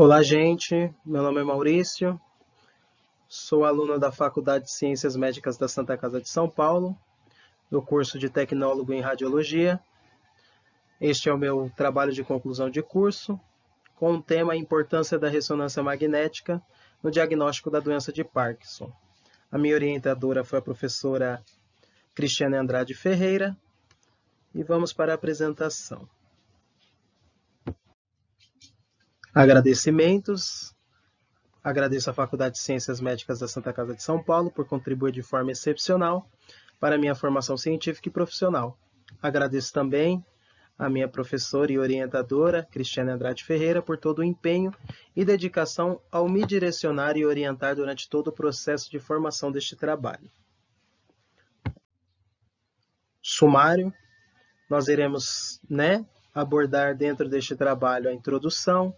Olá, gente. Meu nome é Maurício, sou aluno da Faculdade de Ciências Médicas da Santa Casa de São Paulo, do curso de Tecnólogo em Radiologia. Este é o meu trabalho de conclusão de curso, com o tema Importância da Ressonância Magnética no Diagnóstico da Doença de Parkinson. A minha orientadora foi a professora Cristiane Andrade Ferreira, e vamos para a apresentação. Agradecimentos. Agradeço à Faculdade de Ciências Médicas da Santa Casa de São Paulo por contribuir de forma excepcional para a minha formação científica e profissional. Agradeço também à minha professora e orientadora, Cristiane Andrade Ferreira, por todo o empenho e dedicação ao me direcionar e orientar durante todo o processo de formação deste trabalho. Sumário, nós iremos, abordar dentro deste trabalho a introdução,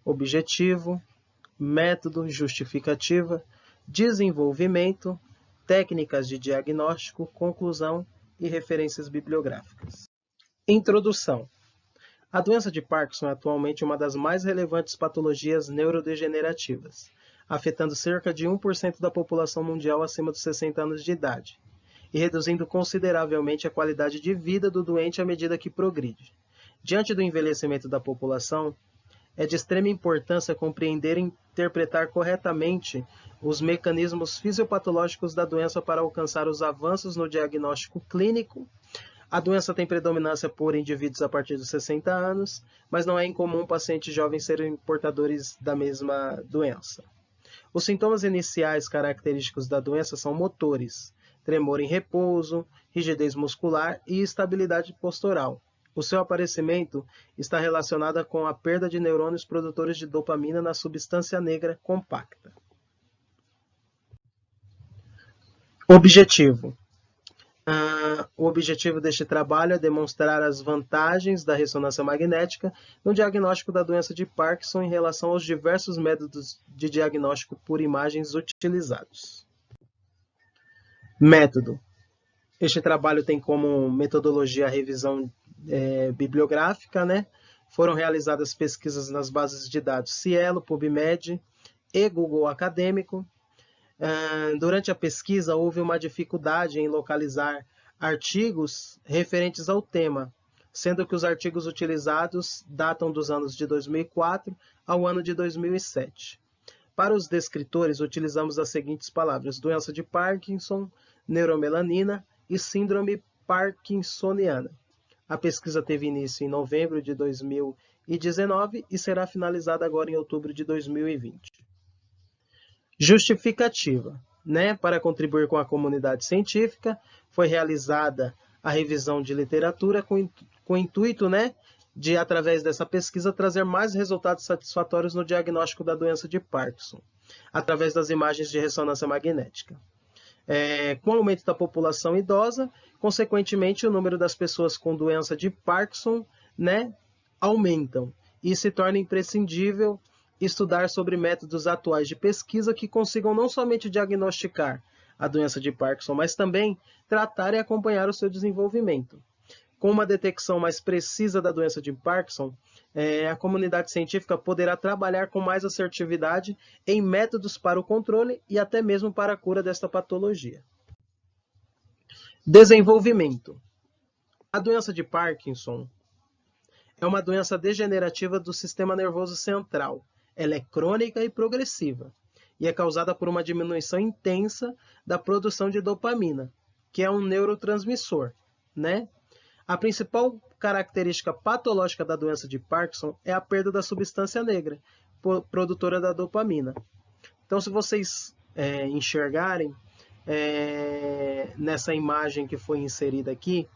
objetivo, método, justificativa, desenvolvimento, técnicas de diagnóstico, conclusão e referências bibliográficas. Introdução. A doença de Parkinson é atualmente uma das mais relevantes patologias neurodegenerativas, afetando cerca de 1% da população mundial acima dos 60 anos de idade, e reduzindo consideravelmente a qualidade de vida do doente à medida que progride. Diante do envelhecimento da população, é de extrema importância compreender e interpretar corretamente os mecanismos fisiopatológicos da doença para alcançar os avanços no diagnóstico clínico. A doença tem predominância por indivíduos a partir dos 60 anos, mas não é incomum pacientes jovens serem portadores da mesma doença. Os sintomas iniciais característicos da doença são motores, tremor em repouso, rigidez muscular e instabilidade postural. O seu aparecimento está relacionado com a perda de neurônios produtores de dopamina na substância negra compacta. Objetivo. O objetivo deste trabalho é demonstrar as vantagens da ressonância magnética no diagnóstico da doença de Parkinson em relação aos diversos métodos de diagnóstico por imagens utilizados. Método. Este trabalho tem como metodologia a revisão bibliográfica, Foram realizadas pesquisas nas bases de dados Cielo, PubMed e Google Acadêmico. Durante a pesquisa, houve uma dificuldade em localizar artigos referentes ao tema, sendo que os artigos utilizados datam dos anos de 2004 ao ano de 2007. Para os descritores, utilizamos as seguintes palavras: doença de Parkinson, neuromelanina e síndrome parkinsoniana. A pesquisa teve início em novembro de 2019 e será finalizada agora em outubro de 2020. Justificativa. Para contribuir com a comunidade científica, foi realizada a revisão de literatura com o intuito, de, através dessa pesquisa, trazer mais resultados satisfatórios no diagnóstico da doença de Parkinson, através das imagens de ressonância magnética. Com o aumento da população idosa, consequentemente, o número das pessoas com doença de Parkinson, aumentam, e se torna imprescindível estudar sobre métodos atuais de pesquisa que consigam não somente diagnosticar a doença de Parkinson, mas também tratar e acompanhar o seu desenvolvimento. Com uma detecção mais precisa da doença de Parkinson, a comunidade científica poderá trabalhar com mais assertividade em métodos para o controle e até mesmo para a cura desta patologia. Desenvolvimento. A doença de Parkinson é uma doença degenerativa do sistema nervoso central. Ela é crônica e progressiva e é causada por uma diminuição intensa da produção de dopamina, que é um neurotransmissor, A principal característica patológica da doença de Parkinson é a perda da substância negra, produtora da dopamina. Então, se vocês enxergarem nessa imagem que foi inserida aqui,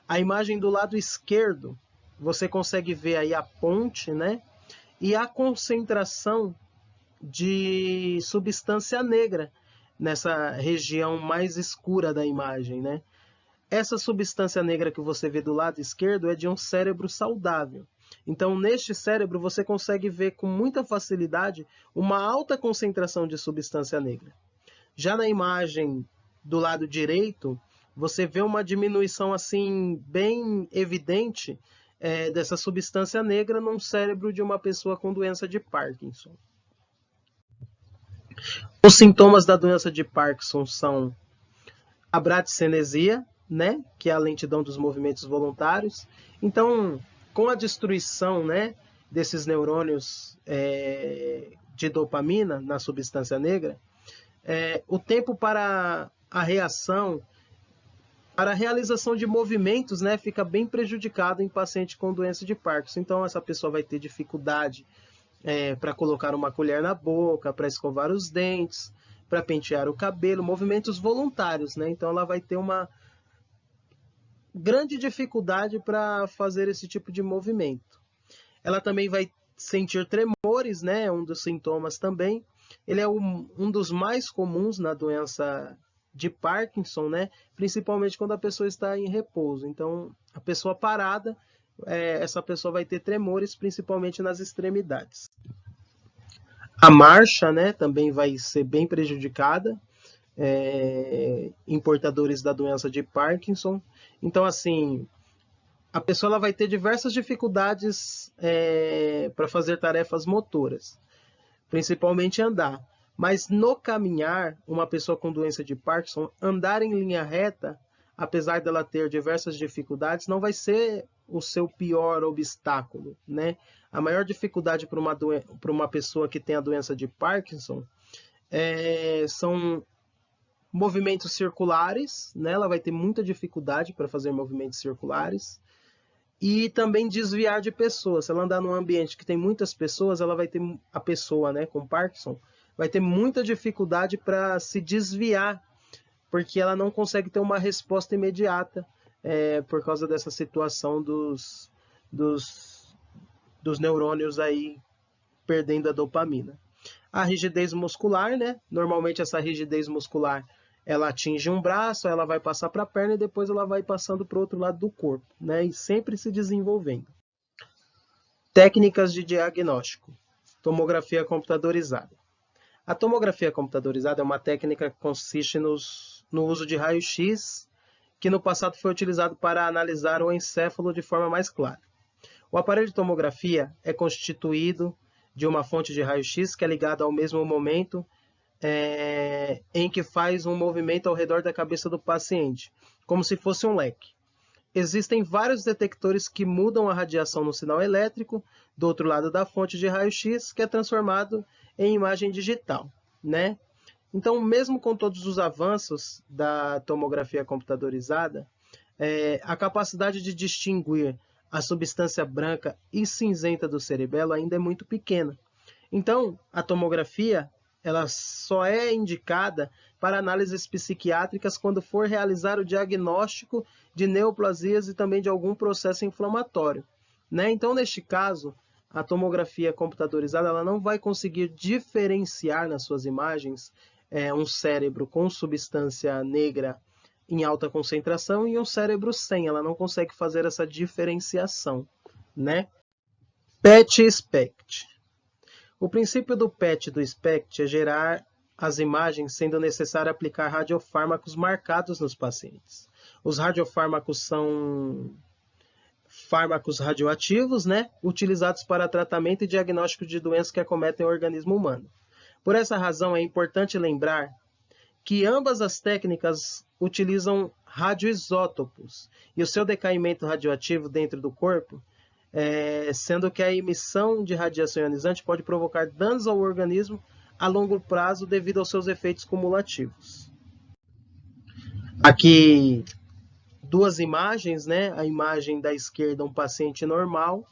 a imagem do lado esquerdo, você consegue ver aí a ponte, e a concentração de substância negra nessa região mais escura da imagem, Essa substância negra que você vê do lado esquerdo é de um cérebro saudável. Então, neste cérebro, você consegue ver com muita facilidade uma alta concentração de substância negra. Já na imagem do lado direito, você vê uma diminuição assim bem evidente dessa substância negra num cérebro de uma pessoa com doença de Parkinson. Os sintomas da doença de Parkinson são a bradicinesia, né, que é a lentidão dos movimentos voluntários. Então, com a destruição, né, desses neurônios de dopamina na substância negra, o tempo para a reação, para a realização de movimentos, né, fica bem prejudicado em paciente com doença de Parkinson. Então, essa pessoa vai ter dificuldade para colocar uma colher na boca, para escovar os dentes, para pentear o cabelo, movimentos voluntários, né? Então ela vai ter uma grande dificuldade para fazer esse tipo de movimento. Ela também vai sentir tremores, né? Um dos sintomas também. Ele é um dos mais comuns na doença de Parkinson, né? Principalmente quando a pessoa está em repouso. Então, a pessoa parada, essa pessoa vai ter tremores, principalmente nas extremidades. A marcha, né, também vai ser bem prejudicada em portadores da doença de Parkinson. Então, assim, a pessoa ela vai ter diversas dificuldades para fazer tarefas motoras, principalmente andar. Mas no caminhar, uma pessoa com doença de Parkinson, andar em linha reta, apesar dela ter diversas dificuldades, não vai ser o seu pior obstáculo, né? A maior dificuldade para uma pessoa que tem a doença de Parkinson são movimentos circulares, né? Ela vai ter muita dificuldade para fazer movimentos circulares e também desviar de pessoas. Se ela andar num ambiente que tem muitas pessoas, ela vai ter, a pessoa, né, com Parkinson, vai ter muita dificuldade para se desviar, porque ela não consegue ter uma resposta imediata por causa dessa situação dos neurônios aí perdendo a dopamina. A rigidez muscular, né? Normalmente essa rigidez muscular ela atinge um braço, ela vai passar para a perna e depois ela vai passando para o outro lado do corpo, né? E sempre se desenvolvendo. Técnicas de diagnóstico. Tomografia computadorizada. A tomografia computadorizada é uma técnica que consiste no uso de raio-x, que no passado foi utilizado para analisar o encéfalo de forma mais clara. O aparelho de tomografia é constituído de uma fonte de raio-x que é ligada ao mesmo momento em que faz um movimento ao redor da cabeça do paciente, como se fosse um leque. Existem vários detectores que mudam a radiação no sinal elétrico do outro lado da fonte de raio-x, que é transformado em imagem digital, né? Então, mesmo com todos os avanços da tomografia computadorizada, a capacidade de distinguir a substância branca e cinzenta do cerebelo ainda é muito pequena. Então, a tomografia ela só é indicada para análises psiquiátricas quando for realizar o diagnóstico de neoplasias e também de algum processo inflamatório, né? Então, neste caso, a tomografia computadorizada ela não vai conseguir diferenciar nas suas imagens um cérebro com substância negra em alta concentração e um cérebro sem. Ela não consegue fazer essa diferenciação, né? PET e SPECT. O princípio do PET e do SPECT é gerar as imagens sendo necessário aplicar radiofármacos marcados nos pacientes. Os radiofármacos são fármacos radioativos, né, utilizados para tratamento e diagnóstico de doenças que acometem o organismo humano. Por essa razão, é importante lembrar que ambas as técnicas utilizam radioisótopos e o seu decaimento radioativo dentro do corpo, sendo que a emissão de radiação ionizante pode provocar danos ao organismo a longo prazo devido aos seus efeitos cumulativos. Aqui duas imagens, né? A imagem da esquerda, um paciente normal,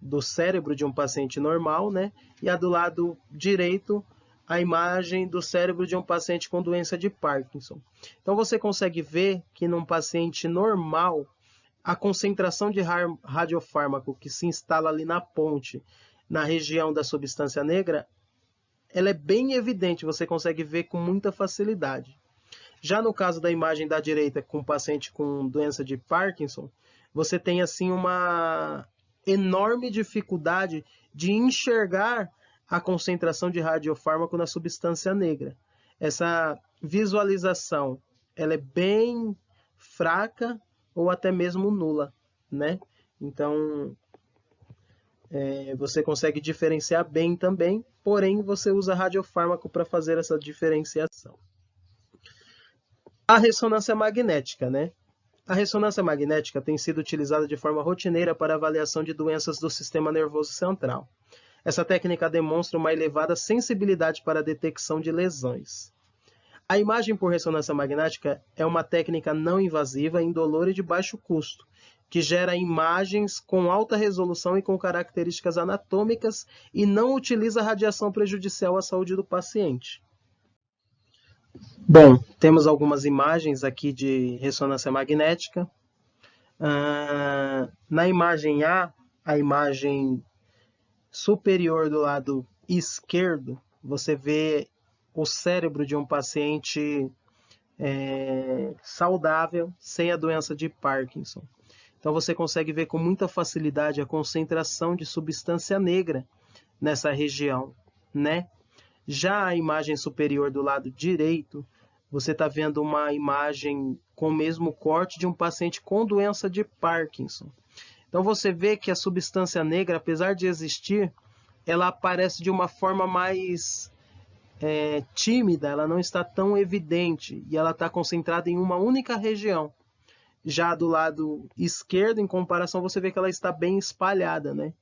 do cérebro de um paciente normal, né? E a do lado direito, a imagem do cérebro de um paciente com doença de Parkinson. Então você consegue ver que num paciente normal, a concentração de radiofármaco que se instala ali na ponte, na região da substância negra, ela é bem evidente, você consegue ver com muita facilidade. Já no caso da imagem da direita, com o paciente com doença de Parkinson, você tem assim uma enorme dificuldade de enxergar a concentração de radiofármaco na substância negra. Essa visualização ela é bem fraca ou até mesmo nula, né? Então, você consegue diferenciar bem também, porém você usa radiofármaco para fazer essa diferenciação. A ressonância magnética, né? A ressonância magnética tem sido utilizada de forma rotineira para avaliação de doenças do sistema nervoso central. Essa técnica demonstra uma elevada sensibilidade para a detecção de lesões. A imagem por ressonância magnética é uma técnica não invasiva, indolor e de baixo custo, que gera imagens com alta resolução e com características anatômicas e não utiliza radiação prejudicial à saúde do paciente. Bom, temos algumas imagens aqui de ressonância magnética. Na imagem A, a imagem superior do lado esquerdo, você vê o cérebro de um paciente saudável, sem a doença de Parkinson. Então você consegue ver com muita facilidade a concentração de substância negra nessa região, né? Já a imagem superior do lado direito, você está vendo uma imagem com o mesmo corte de um paciente com doença de Parkinson. Então você vê que a substância negra, apesar de existir, ela aparece de uma forma mais tímida, ela não está tão evidente e ela está concentrada em uma única região. Já do lado esquerdo, em comparação, você vê que ela está bem espalhada, né?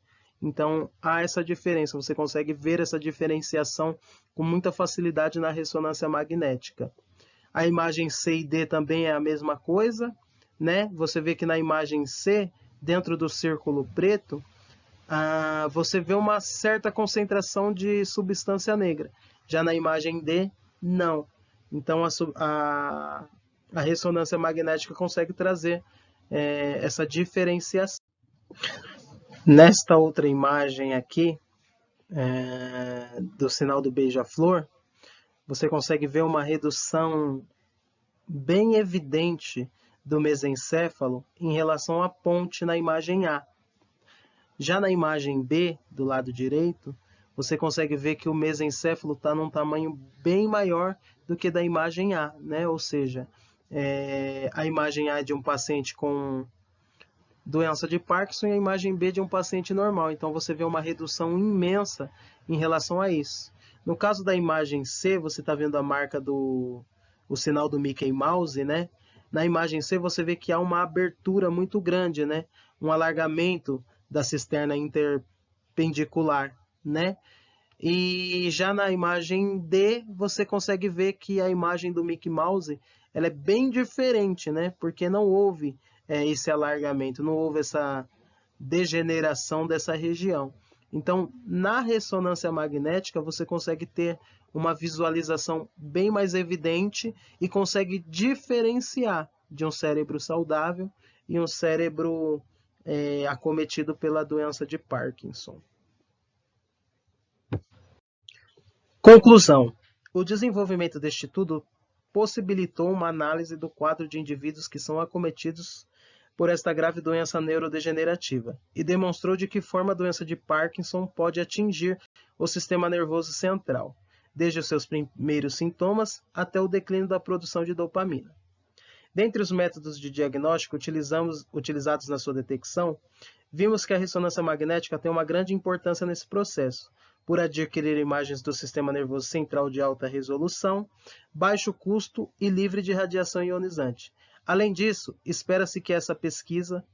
Então, há essa diferença, você consegue ver essa diferenciação com muita facilidade na ressonância magnética. A imagem C e D também é a mesma coisa, né? Você vê que na imagem C, dentro do círculo preto, você vê uma certa concentração de substância negra. Já na imagem D, não. Então, a ressonância magnética consegue trazer essa diferenciação. Nesta outra imagem aqui, do sinal do beija-flor, você consegue ver uma redução bem evidente do mesencéfalo em relação à ponte na imagem A. Já na imagem B, do lado direito, você consegue ver que o mesencéfalo está num tamanho bem maior do que da imagem A, né? Ou seja, a imagem A é de um paciente com doença de Parkinson e a imagem B de um paciente normal. Então você vê uma redução imensa em relação a isso. No caso da imagem C, você está vendo a marca o sinal do Mickey Mouse, né? Na imagem C você vê que há uma abertura muito grande, né? Um alargamento da cisterna interpendicular, né? E já na imagem D, você consegue ver que a imagem do Mickey Mouse ela é bem diferente, né? Porque não houve esse alargamento, não houve essa degeneração dessa região. Então, na ressonância magnética, você consegue ter uma visualização bem mais evidente e consegue diferenciar de um cérebro saudável e um cérebro acometido pela doença de Parkinson. Conclusão. O desenvolvimento deste estudo possibilitou uma análise do quadro de indivíduos que são acometidos por esta grave doença neurodegenerativa e demonstrou de que forma a doença de Parkinson pode atingir o sistema nervoso central, desde os seus primeiros sintomas até o declínio da produção de dopamina. Dentre os métodos de diagnóstico utilizados na sua detecção, vimos que a ressonância magnética tem uma grande importância nesse processo, por adquirir imagens do sistema nervoso central de alta resolução, baixo custo e livre de radiação ionizante. Além disso, espera-se que essa pesquisa,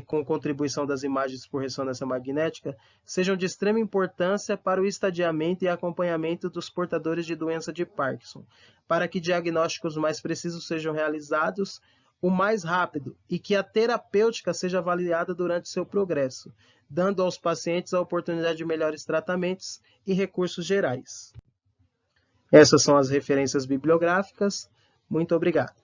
com contribuição das imagens por ressonância magnética, sejam de extrema importância para o estadiamento e acompanhamento dos portadores de doença de Parkinson, para que diagnósticos mais precisos sejam realizados o mais rápido e que a terapêutica seja avaliada durante seu progresso, dando aos pacientes a oportunidade de melhores tratamentos e recursos gerais. Essas são as referências bibliográficas. Muito obrigado.